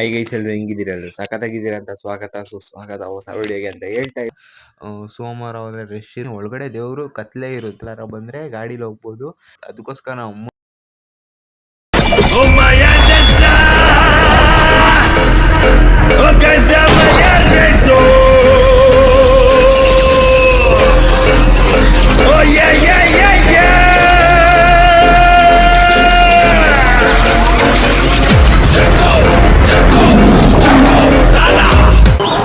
I guys ಎಲ್ರು ಹೆಂಗಿದ್ದೀರಲ್ರು ಸಖತ್ತಾಗಿದ್ದೀರಾ ಅಂತ ಸ್ವಾಗತ ಸುಸ್ವಾಗತ ಹೊಸ ವಿಡಿಯೋಗೆ ಅಂತ ಹೇಳ್ತಾ ಸೋಮವಾರ ಹೋದ್ರೆ ರಶ್ ಒಳಗಡೆ ದೇವರು ಕತ್ಲೇ ಇರುತ್ತೆ ಎಲ್ಲಾರ ಬಂದ್ರೆ ಗಾಡಿಲಿ ಹೋಗ್ಬೋದು. ಅದಕ್ಕೋಸ್ಕರ ನಾವು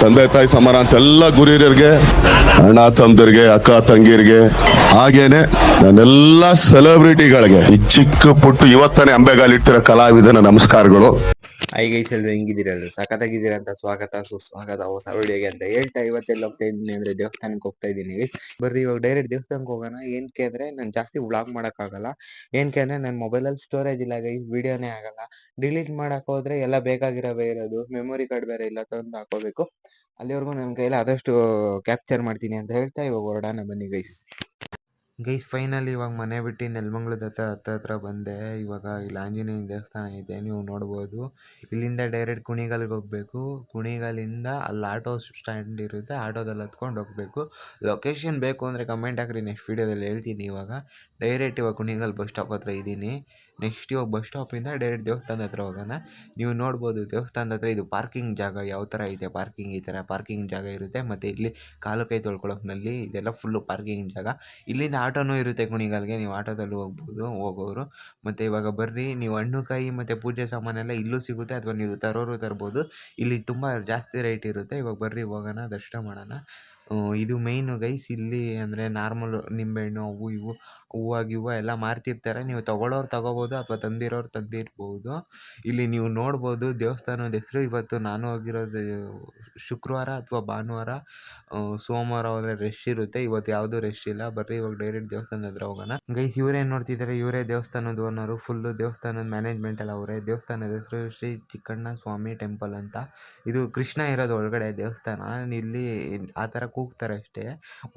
ತಂದೆ ತಾಯಿ ಸಮಾನ ಅಂತ ಎಲ್ಲ ಗುರಿಯರಿಗೆ, ಅಣ್ಣ ತಮ್ಮದಿರಿಗೆ, ಅಕ್ಕ ತಂಗಿರಿಗೆ, ಹಾಗೇನೆ ನನ್ನೆಲ್ಲ ಸೆಲೆಬ್ರಿಟಿಗಳಿಗೆ ಈ ಚಿಕ್ಕ ಪುಟ್ಟು ಇವತ್ತನೇ ಅಂಬೆಗಾಲಿಡ್ತಿರೋ ಕಲಾವಿದನ ನಮಸ್ಕಾರಗಳು. ಐ ಗೈಸ್ ಎಲ್ರು ಹೆಂಗಿದ್ದೀರಲ್ರು ಸಖತ್ತಾಗಿದ್ದೀರಾ ಅಂತ ಸ್ವಾಗತ ಸುಸ್ವಾಗತ ಹೊಸ ವಿಡಿಯೋಗೆ ಅಂತ ಹೇಳ್ತಾ ಇವತ್ತೆಲ್ಲ ಹೋಗ್ತಾ ಇದ್ದೀನಿ ಅಂದ್ರೆ ದೇವಸ್ಥಾನಕ್ಕೆ ಹೋಗ್ತಾ ಇದ್ದೀನಿ. ಬರ್ರಿ ಇವಾಗ ಡೈರೆಕ್ಟ್ ದೇವಸ್ಥಾನಕ್ಕೆ ಹೋಗೋಣ. ಏನಕ್ಕೆ ಅಂದ್ರೆ ನಾನು ಜಾಸ್ತಿ ವ್ಲಾಗ್ ಮಾಡೋಕ್ಕಾಗಲ್ಲ. ಏನಕ್ಕೆ ಅಂದ್ರೆ ನನ್ನ ಮೊಬೈಲಲ್ಲಿ ಸ್ಟೋರೇಜ್ ಇಲ್ಲ ಗೈಸ್, ವಿಡಿಯೋನೇ ಆಗಲ್ಲ. ಡಿಲೀಟ್ ಮಾಡಕ್ ಹೋದ್ರೆ ಎಲ್ಲ ಬೇಕಾಗಿರೋವೇ ಇರೋದು, ಮೆಮೊರಿ ಕಾರ್ಡ್ ಬೇರೆ ಇಲ್ಲ, ತಂದು ಹಾಕೋಬೇಕು. ಅಲ್ಲಿವರೆಗೂ ನನ್ನ ಕೈಲಿ ಆದಷ್ಟು ಕ್ಯಾಪ್ಚರ್ ಮಾಡ್ತೀನಿ ಅಂತ ಹೇಳ್ತಾ ಇವಾಗ ಹೊರಡೋಣ ಬನ್ನಿ ಗೈಸ್. ಫೈನಲಿ ಇವಾಗ ಮನೆ ಬಿಟ್ಟು ನೆಲಮಂಗಲದ ಹತ್ರ ಬಂದೆ. ಇವಾಗ ಇಲ್ಲಿ ಆಂಜನೇಯ ದೇವಸ್ಥಾನ ಇದೆ, ನೀವು ನೋಡ್ಬೋದು. ಇಲ್ಲಿಂದ ಡೈರೆಕ್ಟ್ ಕುಣಿಗಲ್ಗೆ ಹೋಗಬೇಕು. ಕುಣಿಗಲ್ಲಿಂದ ಅಲ್ಲಿ ಆಟೋ ಸ್ಟ್ಯಾಂಡ್ ಇರುತ್ತೆ, ಆಟೋದಲ್ಲಿ ಹತ್ಕೊಂಡು ಹೋಗಬೇಕು. ಲೊಕೇಶನ್ ಬೇಕು ಅಂದರೆ ಕಮೆಂಟ್ ಹಾಕ್ರಿ, ನೆಕ್ಸ್ಟ್ ವೀಡಿಯೋದಲ್ಲಿ ಹೇಳ್ತೀನಿ. ಇವಾಗ ಡೈರೆಕ್ಟ್ ಇವಾಗ ಕುಣಿಗಲ್ ಬಸ್ ಸ್ಟಾಪ್ ಹತ್ರ ಇದ್ದೀನಿ. ನೆಕ್ಸ್ಟ್ ಇವಾಗ ಬಸ್ ಸ್ಟಾಪಿಂದ ಡೈರೆಕ್ಟ್ ದೇವಸ್ಥಾನದ ಹತ್ರ ಹೋಗೋಣ. ನೀವು ನೋಡ್ಬೋದು ದೇವಸ್ಥಾನದ ಹತ್ರ ಇದು ಪಾರ್ಕಿಂಗ್ ಜಾಗ ಯಾವ ಥರ ಇದೆ. ಪಾರ್ಕಿಂಗ್ ಈ ಥರ ಪಾರ್ಕಿಂಗ್ ಜಾಗ ಇರುತ್ತೆ. ಮತ್ತು ಇಲ್ಲಿ ಕಾಲು ಕೈ ತೊಳ್ಕೊಳ್ಳೋಕ್ನಲ್ಲಿ ಇದೆಲ್ಲ ಫುಲ್ಲು ಪಾರ್ಕಿಂಗ್ ಜಾಗ. ಇಲ್ಲಿಂದ ಆಟೋನೂ ಇರುತ್ತೆ ಕುಣಿಗಲ್ಗೆ, ನೀವು ಆಟೋದಲ್ಲೂ ಹೋಗ್ಬೋದು ಹೋಗೋರು. ಮತ್ತು ಇವಾಗ ಬರ್ರಿ, ನೀವು ಹಣ್ಣು ಕಾಯಿ ಮತ್ತು ಪೂಜೆ ಸಾಮಾನೆಲ್ಲ ಇಲ್ಲೂ ಸಿಗುತ್ತೆ, ಅಥವಾ ನೀವು ತರ್ಬೋದು. ಇಲ್ಲಿ ತುಂಬ ಜಾಸ್ತಿ ರೇಟ್ ಇರುತ್ತೆ. ಇವಾಗ ಬರ್ರಿ ಹೋಗೋಣ, ದರ್ಶನ ಮಾಡೋಣ. ಇದು ಮೇಯ್ನು ಗೈಸ್. ಇಲ್ಲಿ ಅಂದರೆ ನಾರ್ಮಲ್ ನಿಂಬೆಹಣ್ಣು ಅವು ಇವು ಹೂವು ಎಲ್ಲ ಮಾರ್ತಿರ್ತಾರೆ. ನೀವು ತೊಗೊಳ್ಳೋರು ತೊಗೋಬೋದು, ಅಥವಾ ತಂದಿರೋರು ತಂದಿರ್ಬೋದು. ಇಲ್ಲಿ ನೀವು ನೋಡ್ಬೋದು ದೇವಸ್ಥಾನದ ಹೆಸರು. ಇವತ್ತು ನಾನು ಹೋಗಿರೋದು ಶುಕ್ರವಾರ ಅಥವಾ ಭಾನುವಾರ. ಸೋಮವಾರ ಹೋದರೆ ರಶ್ ಇರುತ್ತೆ, ಇವತ್ತು ಯಾವುದೂ ರಶ್ ಇಲ್ಲ. ಬರ್ರಿ ಇವಾಗ ಡೈರೆಕ್ಟ್ ದೇವಸ್ಥಾನದ ಹತ್ರ ಹೋಗೋಣ. ಗೈಸ್ ಇವರೇನು ನೋಡ್ತಿದ್ದಾರೆ, ಇವರೇ ದೇವಸ್ಥಾನದ ಓನರು. ಫುಲ್ಲು ದೇವಸ್ಥಾನದ ಮ್ಯಾನೇಜ್ಮೆಂಟ್ ಎಲ್ಲ ಅವರೇ. ದೇವಸ್ಥಾನದ ಹೆಸರು ಶ್ರೀ ಚಿಕ್ಕಣ್ಣ ಸ್ವಾಮಿ ಟೆಂಪಲ್ ಅಂತ. ಇದು ಕೃಷ್ಣ ಇರೋದು ಒಳಗಡೆ ದೇವಸ್ಥಾನ. ಇಲ್ಲಿ ಆ ಥರ ಕೂಗ್ತಾರೆ ಅಷ್ಟೇ.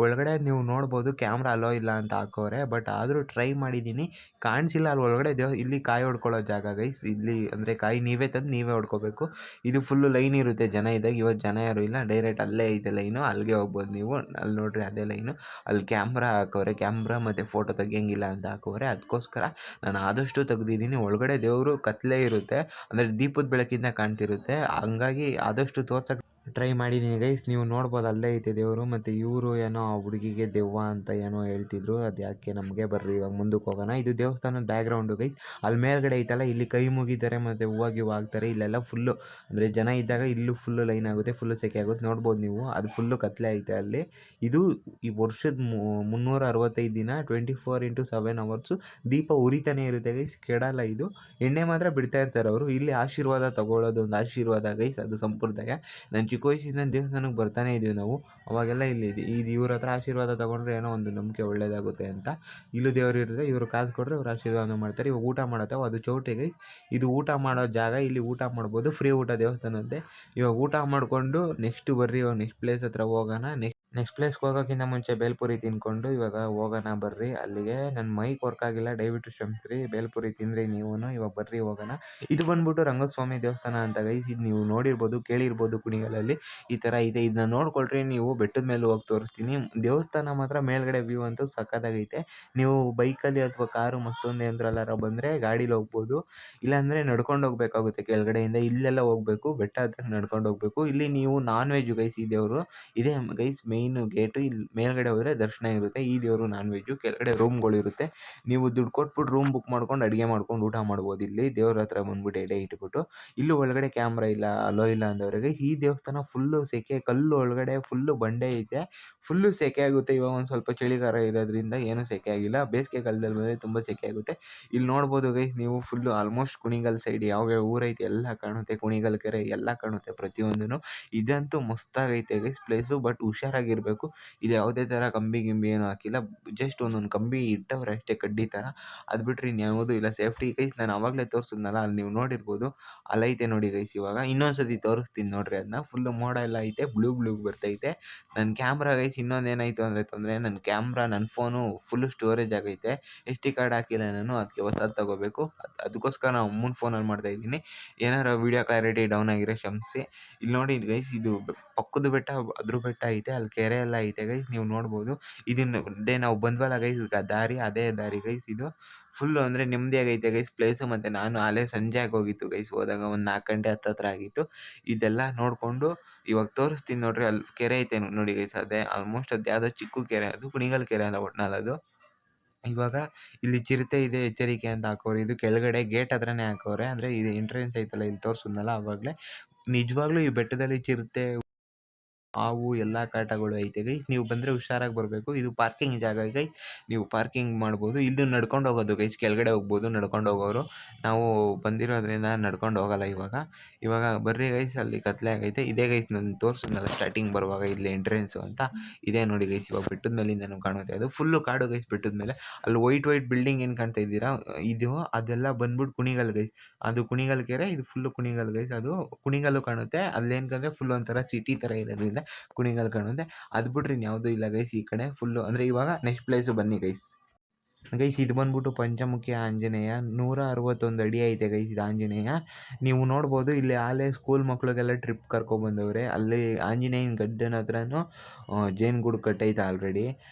ಒಳಗಡೆ ನೀವು ನೋಡ್ಬೋದು ಕ್ಯಾಮ್ರಾ ಅಲೋ ಇಲ್ಲ ಅಂತ ಹಾಕೋರೆ, ಬಟ್ ಆದರೂ ಟ್ರೈ ಮಾಡಿದ್ದೀನಿ, ಕಾಣಿಸಿಲ್ಲ. ಅಲ್ಲಿ ಒಳಗಡೆ ಇಲ್ಲಿ ಕಾಯಿ ಹೊಡ್ಕೊಳ್ಳೋ ಜಾಗ ಗೈಸ್. ಇಲ್ಲಿ ಅಂದರೆ ಕಾಯಿ ನೀವೇ ತಂದು ನೀವೇ ಹೊಡ್ಕೋಬೇಕು. ಇದು ಫುಲ್ಲು ಲೈನ್ ಇರುತ್ತೆ ಜನ ಇದ್ದಾಗ. ಇವತ್ತು ಜನ ಯಾರು ಇಲ್ಲ, ಡೈರೆಕ್ಟ್ ಅಲ್ಲೇ ಐತೆ ಲೈನು, ಅಲ್ಲಿಗೆ ಹೋಗ್ಬೋದು ನೀವು. ಅಲ್ಲಿ ನೋಡ್ರಿ ಅದೇ ಲೈನು. ಅಲ್ಲಿ ಕ್ಯಾಮ್ರಾ ಹಾಕೋರೆ, ಕ್ಯಾಮ್ರಾ ಮತ್ತು ಫೋಟೋ ತೆಗಿಯಂಗಿಲ್ಲ ಅಂತ ಹಾಕೋರೆ. ಅದಕ್ಕೋಸ್ಕರ ನಾನು ಆದಷ್ಟು ತೆಗ್ದಿದ್ದೀನಿ. ಒಳಗಡೆ ದೇವರು ಕತ್ಲೇ ಇರುತ್ತೆ, ಅಂದರೆ ದೀಪದ ಬೆಳಕಿಂದ ಕಾಣ್ತಿರುತ್ತೆ. ಹಂಗಾಗಿ ಆದಷ್ಟು ತೋರ್ಸಕ್ಕೆ ಟ್ರೈ ಮಾಡಿದ್ದೀನಿ ಗೈಸ್. ನೀವು ನೋಡ್ಬೋದು ಅಲ್ಲೇ ಐತೆ ದೇವರು. ಮತ್ತು ಇವರು ಏನೋ ಆ ಹುಡುಗಿಗೆ ದೆವ್ವ ಅಂತ ಏನೋ ಹೇಳ್ತಿದ್ರು, ಅದು ಯಾಕೆ ನಮಗೆ. ಬರ್ರಿ ಇವಾಗ ಮುಂದಕ್ಕೆ ಹೋಗೋಣ. ಇದು ದೇವಸ್ಥಾನದ ಬ್ಯಾಕ್ಗ್ರೌಂಡು ಗೈಸ್. ಅಲ್ಲಿ ಮೇಲ್ಗಡೆ ಐತಲ್ಲ, ಇಲ್ಲಿ ಕೈ ಮುಗಿತಾರೆ ಮತ್ತು ಹೂವು ಆಗ್ತಾರೆ. ಇಲ್ಲೆಲ್ಲ ಫುಲ್ಲು ಅಂದರೆ ಜನ ಇದ್ದಾಗ ಇಲ್ಲೂ ಫುಲ್ಲು ಲೈನ್ ಆಗುತ್ತೆ, ಫುಲ್ಲು ಸೆಕೆ ಆಗುತ್ತೆ. ನೋಡ್ಬೋದು ನೀವು, ಅದು ಫುಲ್ಲು ಕತ್ಲೆ ಐತೆ ಅಲ್ಲಿ. ಇದು ಈ ವರ್ಷದ 365 ದಿನ 24x7 ಅವರ್ಸು ದೀಪ ಉರಿತಾನೆ ಇರುತ್ತೆ ಗೈಸ್, ಕೆಡಲ್ಲ ಇದು. ಎಣ್ಣೆ ಮಾತ್ರ ಬಿಡ್ತಾ ಇರ್ತಾರೆ ಅವರು. ಇಲ್ಲಿ ಆಶೀರ್ವಾದ ತಗೊಳ್ಳೋದು ಒಂದು ಆಶೀರ್ವಾದ ಗೈಸ್, ಅದು ಸಂಪ್ರದಾಯ. ನಾನು ಚಿಕ್ಕ ವಯಸ್ಸಿಂದ ದೇವಸ್ಥಾನಕ್ಕೆ ಬರ್ತಾನೆ ಇದ್ದೀವಿ ನಾವು. ಅವಾಗೆಲ್ಲ ಇಲ್ಲಿ ಇವ್ರ ಹತ್ರ ಆಶೀರ್ವಾದ ತೊಗೊಂಡ್ರೆ ಏನೋ ಒಂದು ನಂಬಿಕೆ ಒಳ್ಳೇದಾಗುತ್ತೆ ಅಂತ. ಇಲ್ಲೂ ದೇವರು ಇರುತ್ತೆ, ಇವರು ಕಾಸು ಕೊಟ್ಟರೆ ಅವ್ರು ಆಶೀರ್ವಾದ ಮಾಡ್ತಾರೆ. ಇವಾಗ ಊಟ ಮಾಡತ್ತವೆ, ಅದು ಚೌಟ್ರಿ ಗೈಸ್. ಇದು ಊಟ ಮಾಡೋ ಜಾಗ. ಇಲ್ಲಿ ಊಟ ಮಾಡ್ಬೋದು, ಫ್ರೀ ಊಟ ದೇವಸ್ಥಾನದ್ದೇ. ಇವಾಗ ಊಟ ಮಾಡಿಕೊಂಡು ನೆಕ್ಸ್ಟ್ ಬರ್ರಿ ಇವಾಗ ನೆಕ್ಸ್ಟ್ ಪ್ಲೇಸ್ ಹತ್ರ ಹೋಗೋಣ. ನೆಕ್ಸ್ಟ್ ಪ್ಲೇಸ್ಗೆ ಹೋಗೋಕ್ಕಿಂತ ಮುಂಚೆ ಬೇಲ್ಪುರಿ ತಿನ್ಕೊಂಡು ಇವಾಗ ಹೋಗೋಣ ಬರ್ರಿ ಅಲ್ಲಿಗೆ. ನನ್ನ ಮೈಕ್ ವರ್ಕ್ ಆಗಿಲ್ಲ, ದಯವಿಟ್ಟು ಕ್ಷಮಿಸ್ರಿ. ಬೇಲ್ಪುರಿ ತಿಂದ್ರಿ ನೀವು. ಇವಾಗ ಬರ್ರಿ ಹೋಗೋಣ. ಇದು ಬಂದ್ಬಿಟ್ಟು ರಂಗಸ್ವಾಮಿ ದೇವಸ್ಥಾನ ಅಂತ ಗೈಸ್. ಇದು ನೀವು ನೋಡಿರ್ಬೋದು, ಕೇಳಿರ್ಬೋದು ಕುಣಿಗಲಲ್ಲಿ ಈ ಥರ ಇದೆ. ಇದನ್ನ ನೋಡ್ಕೊಳ್ರಿ ನೀವು. ಬೆಟ್ಟದ ಮೇಲೆ ಹೋಗಿ ತೋರಿಸ್ತೀನಿ. ದೇವಸ್ಥಾನ ಮಾತ್ರ ಮೇಲ್ಗಡೆ ವ್ಯೂ ಅಂತೂ ಸಕ್ಕತ್ತಾಗೈತೆ. ನೀವು ಬೈಕಲ್ಲಿ ಅಥವಾ ಕಾರು ಮತ್ತೊಂದು ಯಂತ್ರಲ್ಲಾರ ಬಂದರೆ ಗಾಡೀಲಿ ಹೋಗ್ಬೋದು, ಇಲ್ಲಾಂದರೆ ನಡ್ಕೊಂಡು ಹೋಗ್ಬೇಕಾಗುತ್ತೆ ಕೆಳಗಡೆಯಿಂದ. ಇಲ್ಲೆಲ್ಲ ಹೋಗಬೇಕು, ಬೆಟ್ಟ ಹತ್ರ ನಡ್ಕೊಂಡು ಹೋಗಬೇಕು. ಇಲ್ಲಿ ನೀವು ನಾನ್ ವೆಜ್ಜು ಗೈಸ್. ಈ ದೇವರು ಇದೇ ಗೈಸ್ ಮೇಯ್ನು ಗೇಟು. ಇಲ್ಲಿ ಮೇಲ್ಗಡೆ ಹೋದರೆ ದರ್ಶನ ಇರುತ್ತೆ. ಈ ದೇವರು ನಾನ್ ವೆಜ್ಜು. ಕೆಳಗಡೆ ರೂಮ್ಗಳಿರುತ್ತೆ, ನೀವು ದುಡ್ಡು ಕೊಟ್ಬಿಟ್ಟು ರೂಮ್ ಬುಕ್ ಮಾಡ್ಕೊಂಡು ಅಡುಗೆ ಮಾಡ್ಕೊಂಡು ಊಟ ಮಾಡ್ಬೋದು. ಇಲ್ಲಿ ದೇವ್ರ ಹತ್ರ ಬಂದ್ಬಿಟ್ಟು ಎಡೆ ಇಟ್ಬಿಟ್ಟು. ಇಲ್ಲೂ ಒಳಗಡೆ ಕ್ಯಾಮ್ರಾ ಇಲ್ಲ, ಅಲೋ ಇಲ್ಲ ಅಂದವ್ರಿಗೆ. ಈ ದೇವಸ್ಥಾನ ಫುಲ್ಲು ಸೆಕೆ, ಕಲ್ಲು ಒಳಗಡೆ ಫುಲ್ಲು ಬಂಡೆ ಐತೆ, ಫುಲ್ಲು ಸೆಕೆ ಆಗುತ್ತೆ. ಇವಾಗ ಒಂದು ಸ್ವಲ್ಪ ಚಳಿಗಾಲ ಇರೋದ್ರಿಂದ ಏನೂ ಸೆಕೆ ಆಗಿಲ್ಲ. ಬೇಸಿಗೆ ಕಾಲದಲ್ಲಿ ಬಂದರೆ ತುಂಬ ಸೆಕೆ ಆಗುತ್ತೆ. ಇಲ್ಲಿ ನೋಡ್ಬೋದು ಗೈಸ್ ನೀವು, ಫುಲ್ಲು ಆಲ್ಮೋಸ್ಟ್ ಕುಣಿಗಲ್ ಸೈಡ್ ಯಾವ್ಯಾವ ಊರೈತೆ ಎಲ್ಲ ಕಾಣುತ್ತೆ. ಕುಣಿಗಲ್ ಕೆರೆ ಎಲ್ಲ ಕಾಣುತ್ತೆ ಪ್ರತಿಯೊಂದೂ. ಇದಂತೂ ಮಸ್ತಾಗೈತೆ ಗೈಸ್ ಪ್ಲೇಸು. ಬಟ್ ಹುಷಾರಾಗಿ ನೀಟಾಗಿರಬೇಕು. ಇದು ಯಾವುದೇ ಥರ ಕಂಬಿ ಗಿಂಬಿ ಏನೂ ಹಾಕಿಲ್ಲ, ಜಸ್ಟ್ ಒಂದೊಂದು ಕಂಬಿ ಇಟ್ಟವ್ರೆ ಅಷ್ಟೇ ಕಡ್ಡಿ ಥರ, ಅದು ಬಿಟ್ಟರೆ ಇನ್ಯಾವುದೂ ಇಲ್ಲ. ಸೇಫ್ಟಿ ಗೈಸ್ ನಾನು ಆವಾಗಲೇ ತೋರಿಸಿದ್ನಲ್ಲ, ಅಲ್ಲಿ ನೀವು ನೋಡಿರ್ಬೋದು, ಅಲ್ಲೈತೆ ನೋಡಿ ಗೈಸ್. ಇವಾಗ ಇನ್ನೊಂದು ಸತಿ ತೋರಿಸ್ತೀನಿ ನೋಡಿರಿ ಅದನ್ನ. ಫುಲ್ಲು ಮೋಡ ಎಲ್ಲ ಐತೆ, ಬ್ಲೂ ಬರ್ತೈತೆ. ನನ್ನ ಕ್ಯಾಮ್ರಾ ಗೈಸ್ ಇನ್ನೊಂದೇನಾಯಿತು ಅಂದರೆ ತೊಂದರೆ, ನನ್ನ ಕ್ಯಾಮ್ರಾ ನನ್ನ ಫೋನು ಫುಲ್ಲು ಸ್ಟೋರೇಜ್ ಆಗೈತೆ, SD ಕಾರ್ಡ್ ಹಾಕಿಲ್ಲ ನಾನು, ಅದಕ್ಕೆ ಹೊಸದು ತೊಗೋಬೇಕು. ಅದಕ್ಕೋಸ್ಕರ ನಾನು ಅಮ್ಮನ ಫೋನಲ್ಲಿ ಮಾಡ್ತಾಯಿದ್ದೀನಿ. ಏನಾರ ವೀಡಿಯೋ ಕ್ಲಾರಿಟಿ ಡೌನ್ ಆಗಿರೋ ಕ್ಷಮಿಸಿ. ಇಲ್ಲಿ ನೋಡಿ ಗೈಸ್, ಇದು ಪಕ್ಕದ ಬೆಟ್ಟ, ಅದ್ರ ಬೆಟ್ಟ ಐತೆ, ಅಲ್ಲಿ ಕೆರೆ ಎಲ್ಲ ಐತೆ ಗೈಸ್, ನೀವು ನೋಡ್ಬೋದು. ಅದೇ ನಾವು ಬಂದ್ವಲ್ಲ ಗೈಸ್, ದಾರಿ, ಅದೇ ದಾರಿ ಗೈಸ್. ಇದು ಫುಲ್ಲು ಅಂದರೆ ನೆಮ್ಮದಿಯಾಗೈತೆ ಗೈಸ್ ಪ್ಲೇಸು. ಮತ್ತು ನಾನು ಅಲ್ಲೇ ಸಂಜೆ ಆಗೋಗಿತ್ತು ಗೈಸ್, ಹೋದಾಗ ಒಂದು 4 ಗಂಟೆ ಹತ್ತತ್ರ ಆಗಿತ್ತು. ಇದೆಲ್ಲ ನೋಡಿಕೊಂಡು ಇವಾಗ ತೋರಿಸ್ತೀನಿ ನೋಡ್ರಿ, ಅಲ್ಲಿ ಕೆರೆ ಐತೆ ನೋಡಿ ಗೈಸ್. ಅದೇ ಆಲ್ಮೋಸ್ಟ್ ಅದು ಯಾವುದೋ ಚಿಕ್ಕ ಕೆರೆ, ಅದು ಕುಣಿಗಲ್ ಕೆರೆ ಅಲ್ಲ ಒಟ್ನಲ್ಲಿ ಅದು. ಇವಾಗ ಇಲ್ಲಿ ಚಿರತೆ ಇದೆ ಎಚ್ಚರಿಕೆ ಅಂತ ಹಾಕೋರು, ಇದು ಕೆಳಗಡೆ ಗೇಟ್ ಹತ್ರನೇ ಹಾಕವ್ರೆ. ಅಂದರೆ ಇದು ಎಂಟ್ರೆನ್ಸ್ ಐತಲ್ಲ, ಇಲ್ಲಿ ತೋರಿಸಿದ್ನಲ್ಲ ಆವಾಗಲೇ. ನಿಜವಾಗ್ಲೂ ಈ ಬೆಟ್ಟದಲ್ಲಿ ಚಿರತೆ, ಹಾವು ಎಲ್ಲ ಕಾಟಗಳು ಐತೆ ಗೈಸ್. ನೀವು ಬಂದರೆ ಹುಷಾರಾಗಿ ಬರಬೇಕು. ಇದು ಪಾರ್ಕಿಂಗ್ ಜಾಗ ಗೈಸ್, ನೀವು ಪಾರ್ಕಿಂಗ್ ಮಾಡ್ಬೋದು. ಇದು ನಡ್ಕೊಂಡು ಹೋಗೋದು ಗೈಸ್, ಕೆಳಗಡೆ ಹೋಗ್ಬೋದು ನಡ್ಕೊಂಡು ಹೋಗೋರು. ನಾವು ಬಂದಿರೋದ್ರಿಂದ ನಡ್ಕೊಂಡು ಹೋಗಲ್ಲ ಇವಾಗ ಬರ್ರಿ ಗೈಸ್, ಅಲ್ಲಿ ಕತ್ಲೆ ಆಗೈತೆ. ಇದೇ ಗೈಸ್ ನಾನು ತೋರಿಸಿದ್ನಲ್ಲ ಸ್ಟಾರ್ಟಿಂಗ್ ಬರುವಾಗ ಇಲ್ಲಿ ಎಂಟ್ರೆನ್ಸು ಅಂತ, ಇದೇ ನೋಡಿ ಗೈಸ್. ಇವಾಗ ಬೆಟ್ಟದ ಮೇಲಿಂದ ನಮ್ಗೆ ಕಾಣುತ್ತೆ, ಅದು ಫುಲ್ಲು ಕಾಡು ಗೈಸ್ ಬೆಟ್ಟದ ಮೇಲೆ. ಅಲ್ಲಿ ವೈಟ್ ಬಿಲ್ಡಿಂಗ್ ಏನು ಕಾಣ್ತಾ ಇದ್ದೀರಾ, ಅದೆಲ್ಲ ಬಂದ್ಬಿಟ್ಟು ಕುಣಿಗಲ್ ಗೈಸ್. ಅದು ಕುಣಿಗಲ್ ಕೆರೆ, ಇದು ಫುಲ್ಲು ಕುಣಿಗಲ್ ಗೈಸ್. ಅದು ಕುಣಿಗಲ್ಲು ಕಾಣುತ್ತೆ, ಅಲ್ಲೇನ್ಕಂದ್ರೆ ಫುಲ್ ಒಂಥರ ಸಿಟಿ ಥರ ಇರೋದ್ರಿಂದ ಕುಣಿಗಲ್ ಕಾಣುತ್ತೆ. ಅದು ಬಿಟ್ರೆ ಇನ್ಯಾವುದೂ ಇಲ್ಲ ಗೈಸ್ ಈ ಕಡೆ ಫುಲ್ಲು. ಅಂದರೆ ಇವಾಗ ನೆಕ್ಸ್ಟ್ ಪ್ಲೇಸು ಬನ್ನಿ ಗೈಸ್. ಇದು ಬಂದ್ಬಿಟ್ಟು ಪಂಚಮುಖಿ ಆಂಜನೇಯ, 161 ಅಡಿ ಐತೆ ಗೈಸ್ ಇದು ಆಂಜನೇಯ. ನೀವು ನೋಡ್ಬೋದು, ಇಲ್ಲಿ ಆಲೇ ಸ್ಕೂಲ್ ಮಕ್ಳಿಗೆಲ್ಲ ಟ್ರಿಪ್ ಕರ್ಕೊಬಂದವ್ರೆ. ಅಲ್ಲಿ ಆಂಜನೇಯನ ಗಡ್ಡನ ಹತ್ರನೂ ಜೇನುಗೂಡು ಕಟ್ಟೈತೆ ಆಲ್ರೆಡಿ,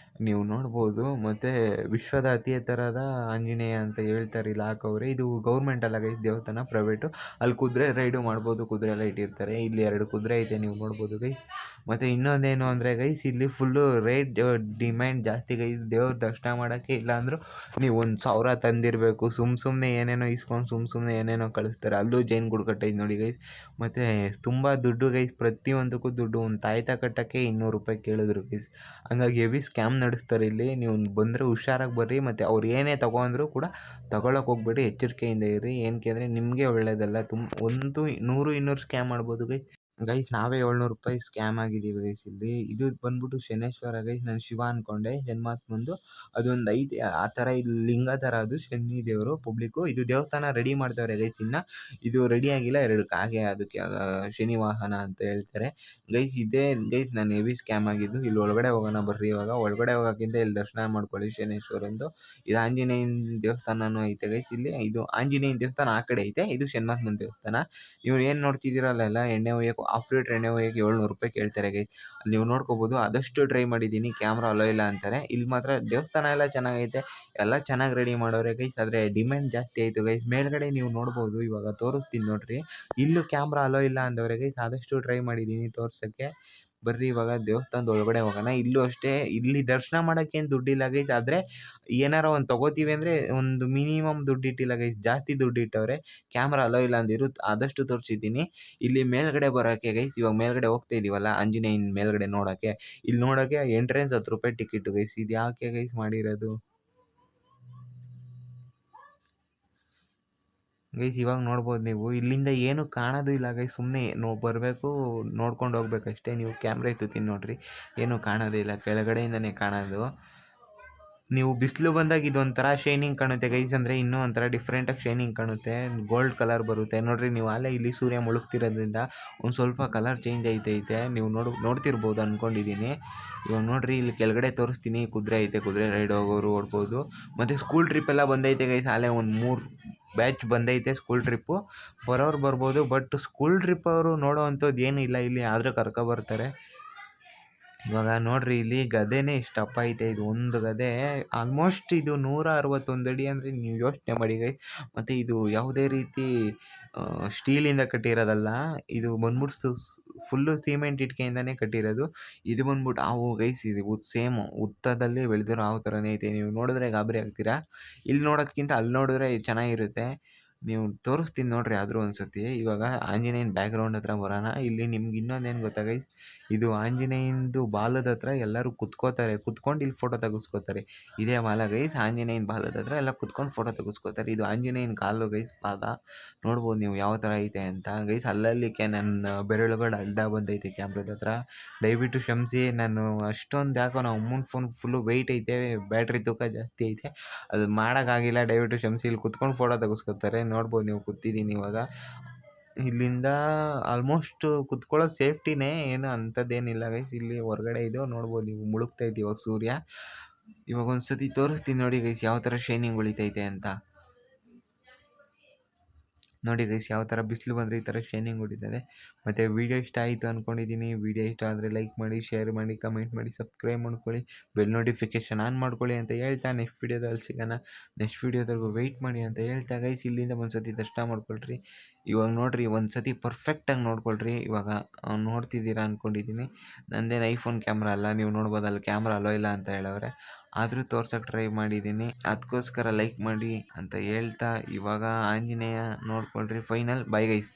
ನೀವು ನೋಡ್ಬೋದು. ಮತ್ತು ವಿಶ್ವದ ಅತಿ ಎತ್ತರದ ಆಂಜನೇಯ ಅಂತ ಹೇಳ್ತಾರೆ, ಇಲ್ಲಿ ಹಾಕವ್ರೆ. ಇದು ಗೌರ್ಮೆಂಟ್ ಅಲ್ಲ ಗೈಸ್, ದೇವಸ್ಥಾನ ಪ್ರೈವೇಟು. ಅಲ್ಲಿ ಕುದುರೆ ರೈಡು ಮಾಡ್ಬೋದು, ಕುದುರೆ ಎಲ್ಲ ಇಟ್ಟಿರ್ತಾರೆ. ಇಲ್ಲಿ 2 ಕುದುರೆ ಐತೆ, ನೀವು ನೋಡ್ಬೋದು ಗೈಸ್. ಮತ್ತು ಇನ್ನೊಂದೇನು ಅಂದರೆ ಗೈಸ್, ಇಲ್ಲಿ ಫುಲ್ಲು ರೇಟ್ ಡಿಮ್ಯಾಂಡ್ ಜಾಸ್ತಿ ಗೈಸ್, ದೇವ್ರ ದರ್ಶನ ಮಾಡೋಕ್ಕೆ. ಇಲ್ಲಾಂದ್ರೂ ನೀವು 1,000 ತಂದಿರಬೇಕು. ಸುಮ್ಮನೆ ಏನೇನೋ ಇಸ್ಕೊಂಡು ಸುಮ್ಮನೆ ಏನೇನೋ ಕಳಿಸ್ತಾರೆ. ಅಲ್ಲೂ ಜೇನುಗೂಡು ಕಟ್ಟೈತೆ ನೋಡಿ ಗೈಸ್. ಮತ್ತು ತುಂಬ ದುಡ್ಡು ಗೈಸ್, ಪ್ರತಿಯೊಂದಕ್ಕೂ ದುಡ್ಡು. ಒಂದು ತಾಯ್ತ ಕಟ್ಟೋಕ್ಕೆ 200 ರೂಪಾಯಿ ಕೇಳಿದ್ರು ಗೈಸ್. ಹಂಗಾಗಿ ಹೆವಿ ಸ್ಕ್ಯಾಮ್ ನಡೆಸ್ತಾರೆ ಇಲ್ಲಿ. ನೀವು ಬಂದರೆ ಹುಷಾರಾಗಿ ಬರ್ರಿ. ಮತ್ತು ಅವ್ರು ಏನೇ ತೊಗೊಂಡ್ರೂ ಕೂಡ ತೊಗೊಳಕ್ಕೆ ಹೋಗ್ಬೇಡಿ, ಎಚ್ಚರಿಕೆಯಿಂದ ಇರಿ. ಏನಕ್ಕೆ ಅಂದರೆ ನಿಮಗೆ ಒಳ್ಳೆಯದಲ್ಲ. 100-200 ಸ್ಕ್ಯಾಮ್ ಮಾಡ್ಬೋದು ಗೈಸ್. ನಾವೇ 700 ರೂಪಾಯಿ ಸ್ಕ್ಯಾಮ್ ಆಗಿದ್ದೀವಿ ಗೈಸ್ ಇಲ್ಲಿ. ಇದು ಬಂದ್ಬಿಟ್ಟು ಶನೇಶ್ವರ ಗೈಸ್, ನಾನು ಶಿವ ಅಂದ್ಕೊಂಡೆ, ಜನ್ಮಾತ್ಮಂದು. ಅದೊಂದು ಐತೆ ಆ ಥರ, ಇಲ್ಲಿ ಲಿಂಗ ಥರ, ಅದು ಶನಿ ದೇವರು ಪಬ್ಲಿಕ್ಕು. ಇದು ದೇವಸ್ಥಾನ ರೆಡಿ ಮಾಡ್ತಾವ್ರೆ ಗೈಸ್ ಇನ್ನು. ಇದು ರೆಡಿ ಆಗಿಲ್ಲ, 2 ಕಾಗೆ, ಅದಕ್ಕೆ ಶನಿ ವಾಹನ ಅಂತ ಹೇಳ್ತಾರೆ ಗೈಸ್. ಇದೇ ಗೈಸ್ ನಾನು ಹೆವಿ ಸ್ಕ್ಯಾಮ್ ಆಗಿದ್ದು. ಇಲ್ಲಿ ಒಳಗಡೆ ಹೋಗೋಣ ಬರ್ರಿ. ಇವಾಗ ಒಳಗಡೆ ಹೋಗೋಕ್ಕಿಂತ ಇಲ್ಲಿ ದರ್ಶನ ಮಾಡ್ಕೊಳ್ಳಿ ಶನೇಶ್ವರಂದು. ಇದು ಆಂಜನೇಯನ ದೇವಸ್ಥಾನನೂ ಐತೆ ಗೈಸ್ ಇಲ್ಲಿ. ಇದು ಆಂಜನೇಯನ ದೇವಸ್ಥಾನ ಆ ಕಡೆ ಐತೆ, ಇದು ಶನ್ಮಾತ್ಮನ ದೇವಸ್ಥಾನ. ಇವ್ರು ಏನು ನೋಡ್ತಿದ್ದೀರಲ್ಲ, ಎಣ್ಣೆ ಒಯ್ಯಕ್ಕೆ, ಹಾಫ್ ಲೀಟ್ರ್ ಎಣ್ಣೆ ಒಯ್ಯಕ್ಕೆ 700 ರೂಪಾಯಿ ಕೇಳ್ತಾರೆ ಗೈಸ್. ಅಲ್ಲಿ ನೀವು ನೋಡ್ಕೋಬೋದು. ಆದಷ್ಟು ಟ್ರೈ ಮಾಡಿದ್ದೀನಿ, ಕ್ಯಾಮ್ರಾ ಅಲೋ ಇಲ್ಲ ಅಂತಾರೆ. ಇಲ್ಲಿ ಮಾತ್ರ ದೇವಸ್ಥಾನ ಎಲ್ಲ ಚೆನ್ನಾಗೈತೆ, ಎಲ್ಲ ಚೆನ್ನಾಗಿ ರೆಡಿ ಮಾಡೋರೆ ಗೈಸ್. ಆದರೆ ಡಿಮ್ಯಾಂಡ್ ಜಾಸ್ತಿ ಆಯಿತು ಗೈಸ್. ಮೇಲ್ಗಡೆ ನೀವು ನೋಡ್ಬೋದು, ಇವಾಗ ತೋರಿಸ್ತೀನಿ ನೋಡಿರಿ. ಇಲ್ಲೂ ಕ್ಯಾಮ್ರಾ ಅಲೋ ಇಲ್ಲ ಅಂದವ್ರೆ ಗೈಸ್. ಆದಷ್ಟು ಟ್ರೈ ಮಾಡಿದ್ದೀನಿ ತೋರ್ಸೋಕ್ಕೆ. ಬರ್ರಿ ಇವಾಗ ದೇವಸ್ಥಾನದ ಒಳಗಡೆ ಹೋಗೋಣ. ಇಲ್ಲೂ ಅಷ್ಟೇ, ಇಲ್ಲಿ ದರ್ಶನ ಮಾಡೋಕ್ಕೇನು ದುಡ್ಡಿಲ್ಲ ಗೈಸ್. ಆದರೆ ಏನಾರ ಒಂದು ತೊಗೋತೀವಿ ಅಂದರೆ ಒಂದು ಮಿನಿಮಮ್ ದುಡ್ಡು ಇಟ್ಟಿಲ್ಲ ಗೈಸ್, ಜಾಸ್ತಿ ದುಡ್ಡು ಇಟ್ಟವ್ರೆ. ಕ್ಯಾಮ್ರಾ ಅಲೋ ಇಲ್ಲ ಅಂದಿರು, ಆದಷ್ಟು ತೋರಿಸಿದ್ದೀನಿ. ಇಲ್ಲಿ ಮೇಲ್ಗಡೆ ಬರೋಕ್ಕೆ ಗೈಸ್, ಇವಾಗ ಮೇಲ್ಗಡೆ ಹೋಗ್ತಾ ಇದೀವಲ್ಲ ಆಂಜನೇಯನ ಮೇಲ್ಗಡೆ ನೋಡೋಕ್ಕೆ, ಇಲ್ಲಿ ನೋಡೋಕ್ಕೆ ಎಂಟ್ರೆನ್ಸ್ 10 ರೂಪಾಯಿ ಟಿಕೆಟು ಗೈಸ್. ಇದು ಯಾಕೆ ಗೈಸ್ ಮಾಡಿರೋದು ಗೈಸ್? ಇವಾಗ ನೋಡ್ಬೋದು ನೀವು, ಇಲ್ಲಿಂದ ಏನು ಕಾಣೋದು ಇಲ್ಲ ಗೈಸ್. ಸುಮ್ಮನೆ ಬರಬೇಕು, ನೋಡ್ಕೊಂಡು ಹೋಗ್ಬೇಕಷ್ಟೇ. ನೀವು ಕ್ಯಾಮ್ರಾ ಎತ್ತುತ್ತೀನಿ ನೋಡಿರಿ, ಏನೂ ಕಾಣೋದೇ ಇಲ್ಲ, ಕೆಳಗಡೆಯಿಂದನೇ ಕಾಣೋದು. ನೀವು ಬಿಸಿಲು ಬಂದಾಗ ಇದೊಂಥರ ಶೈನಿಂಗ್ ಕಾಣುತ್ತೆ ಗೈಸ್. ಅಂದರೆ ಇನ್ನೂ ಒಂಥರ ಡಿಫ್ರೆಂಟಾಗಿ ಶೈನಿಂಗ್ ಕಾಣುತ್ತೆ, ಗೋಲ್ಡ್ ಕಲರ್ ಬರುತ್ತೆ ನೋಡಿರಿ. ನೀವು ಅಲ್ಲೇ ಇಲ್ಲಿ ಸೂರ್ಯ ಮುಳುಗ್ತಿರೋದ್ರಿಂದ ಒಂದು ಸ್ವಲ್ಪ ಕಲರ್ ಚೇಂಜ್ ಐತೆ. ನೀವು ನೋಡ್ತಿರ್ಬೋದು ಅಂದ್ಕೊಂಡಿದ್ದೀನಿ. ಇವಾಗ ನೋಡಿರಿ, ಇಲ್ಲಿ ಕೆಳಗಡೆ ತೋರಿಸ್ತೀನಿ, ಕುದುರೆ ಐತೆ, ಕುದುರೆ ರೈಡ್ ಹೋಗೋರು ಓಡ್ಬೋದು. ಮತ್ತು ಸ್ಕೂಲ್ ಟ್ರಿಪ್ ಎಲ್ಲ ಬಂದೈತೆ ಗೈಸ್. ಅಲ್ಲೇ ಒಂದು 3 ಬ್ಯಾಚ್ ಬಂದೈತೆ ಸ್ಕೂಲ್ ಟ್ರಿಪ್ಪು. ಬರೋರು ಬರ್ಬೋದು, ಬಟ್ ಸ್ಕೂಲ್ ಟ್ರಿಪ್ ಅವರು ನೋಡೋ ಅಂಥದ್ದು ಏನೂ ಇಲ್ಲ ಇಲ್ಲಿ, ಆದರೂ ಕರ್ಕೊಬರ್ತಾರೆ. ಇವಾಗ ನೋಡಿರಿ, ಇಲ್ಲಿ ಗದೆನೇ ಇಷ್ಟು ದಪ್ಪ ಐತೆ. ಇದು ಒಂದು ಗದೆ ಆಲ್ಮೋಸ್ಟ್ ಇದು 161 ಅಡಿ ಅಂದರೆ ನೀವು ಯೋಚನೆ ಮಾಡಿ ಗೈಸ್. ಮತ್ತು ಇದು ಯಾವುದೇ ರೀತಿ ಸ್ಟೀಲಿಂದ ಕಟ್ಟಿರೋದಲ್ಲ, ಇದು ಬಂದ್ಬಿಟ್ಟು ಫುಲ್ಲು ಸಿಮೆಂಟ್ ಇಟ್ಕೆಯಿಂದನೇ ಕಟ್ಟಿರೋದು. ಇದು ಬಂದ್ಬಿಟ್ಟು ಹಾವು ಗೈಸ್, ಇದು ಸೇಮ್ ಉತ್ತದಲ್ಲಿ ಬೆಳೆದಿರೋ ಹಾವು ಥರನೇ ಐತೆ. ನೀವು ನೋಡಿದ್ರೆ ಗಾಬರಿ ಆಗ್ತೀರಾ. ಇಲ್ಲಿ ನೋಡೋದಕ್ಕಿಂತ ಅಲ್ಲಿ ನೋಡಿದ್ರೆ ಚೆನ್ನಾಗಿರುತ್ತೆ. ನೀವು ತೋರಿಸ್ತೀನಿ ನೋಡ್ರಿ ಆದರೂ ಒಂದ್ಸತಿ. ಇವಾಗ ಆಂಜನೇಯನ ಬ್ಯಾಕ್ಗ್ರೌಂಡ್ ಹತ್ರ ಬರೋಣ. ಇಲ್ಲಿ ನಿಮ್ಗೆ ಇನ್ನೊಂದೇನು ಗೊತ್ತಾ ಗೈಸ್, ಇದು ಆಂಜನೇಯಂದು ಬಾಲದ ಹತ್ರ ಎಲ್ಲರೂ ಕುತ್ಕೋತಾರೆ, ಕುತ್ಕೊಂಡು ಇಲ್ಲಿ ಫೋಟೋ ತೆಗೆಸ್ಕೋತಾರೆ. ಇದೇ ಬಾಲ ಗೈಸ್, ಆಂಜನೇಯನ ಬಾಲದ ಹತ್ರ ಎಲ್ಲ ಕುತ್ಕೊಂಡು ಫೋಟೋ ತೆಗೆಸ್ಕೋತಾರೆ. ಇದು ಆಂಜನೇಯನ ಕಾಲು ಗೈಸ್, ಪಾದ ನೋಡ್ಬೋದು ನೀವು ಯಾವ ಥರ ಐತೆ ಅಂತ ಗೈಸ್. ಅಲ್ಲಲ್ಲಿಗೆ ನನ್ನ ಬೆರಳುಗಳು ಅಡ್ಡ ಬಂದೈತೆ ಕ್ಯಾಮ್ರದ ಹತ್ರ, ದಯವಿಟ್ಟು ಕ್ಷಮಿಸಿ. ನಾನು ಅಷ್ಟೊಂದು ಯಾಕೋ ನಮ್ಮ ಅಮ್ಮನ ಫೋನ್ ಫುಲ್ಲು ವೆಯ್ಟ್ ಐತೆ, ಬ್ಯಾಟ್ರಿ ತೂಕ ಜಾಸ್ತಿ ಐತೆ, ಅದು ಮಾಡೋಕ್ಕಾಗಿಲ್ಲ, ದಯವಿಟ್ಟು ಕ್ಷಮಿಸಿ. ಇಲ್ಲಿ ಕುತ್ಕೊಂಡು ಫೋಟೋ ತೆಗೆಸ್ಕೊತಾರೆ, ನೋಡ್ಬೋದು ನೀವು. ಕೂತಿದ್ದೀನಿ ಇವಾಗ ಇಲ್ಲಿಂದ ಆಲ್ಮೋಸ್ಟ್ ಕುತ್ಕೊಳ್ಳೋದು ಸೇಫ್ಟಿನೇ, ಏನು ಅಂಥದ್ದೇನಿಲ್ಲ ಗೈಸ್. ಇಲ್ಲಿ ಹೊರಗಡೆ ಇದು ನೋಡ್ಬೋದು ನೀವು, ಮುಳುಗ್ತೈತೆ ಇವಾಗ ಸೂರ್ಯ. ಇವಾಗ ಒಂದು ಸತಿ ತೋರಿಸ್ತೀನಿ ನೋಡಿ ಗೈಸ್ ಯಾವ ಥರ ಶೈನಿಂಗ್ ಹೊಳಿತೈತೆ ಅಂತ. ನೋಡಿ ಗೈಸ್ ಯಾವ ಥರ ಬಿಸಿಲು ಬಂದರೆ ಈ ಥರ ಶೈನಿಂಗ್ ಹೊಡಿತದೆ. ಮತ್ತು ವೀಡಿಯೋ ಇಷ್ಟ ಆಯಿತು ಅಂದ್ಕೊಂಡಿದ್ದೀನಿ. ವೀಡಿಯೋ ಇಷ್ಟ ಆದರೆ ಲೈಕ್ ಮಾಡಿ, ಶೇರ್ ಮಾಡಿ, ಕಮೆಂಟ್ ಮಾಡಿ, ಸಬ್ಸ್ಕ್ರೈಬ್ ಮಾಡ್ಕೊಳ್ಳಿ, ಬೆಲ್ ನೋಟಿಫಿಕೇಷನ್ ಆನ್ ಮಾಡ್ಕೊಳ್ಳಿ ಅಂತ ಹೇಳ್ತಾ ನೆಕ್ಸ್ಟ್ ವೀಡಿಯೋದಲ್ಲಿ ಸಿಗೋಣ. ನೆಕ್ಸ್ಟ್ ವೀಡಿಯೋದವರೆಗೂ ವೆಯ್ಟ್ ಮಾಡಿ ಅಂತ ಹೇಳ್ತಾ ಗೈಸ್, ಇಲ್ಲಿಂದ ಒಂದು ಸತಿ ದರ್ಶನ ಮಾಡ್ಕೊಳ್ರಿ. ಇವಾಗ ನೋಡಿರಿ, ಒಂದು ಸತಿ ಪರ್ಫೆಕ್ಟಾಗಿ ನೋಡ್ಕೊಳ್ರಿ. ಇವಾಗ ನೋಡ್ತಿದ್ದೀರಾ ಅಂದ್ಕೊಂಡಿದ್ದೀನಿ. ನಂದೇನು ಐಫೋನ್ ಕ್ಯಾಮ್ರಾ ಅಲ್ಲ, ನೀವು ನೋಡ್ಬೋದಲ್ಲ, ಕ್ಯಾಮ್ರಾ ಅಲೋ ಇಲ್ಲ ಅಂತ ಹೇಳವ್ರೆ, ಆದರೂ ತೋರ್ಸೋಕ್ಕೆ ಟ್ರೈ ಮಾಡಿದ್ದೀನಿ. ಅದಕ್ಕೋಸ್ಕರ ಲೈಕ್ ಮಾಡಿ ಅಂತ ಹೇಳ್ತಾ ಇವಾಗ ಆಂಜನೇಯ ನೋಡ್ಕೊಳ್ರಿ. Final bye guys.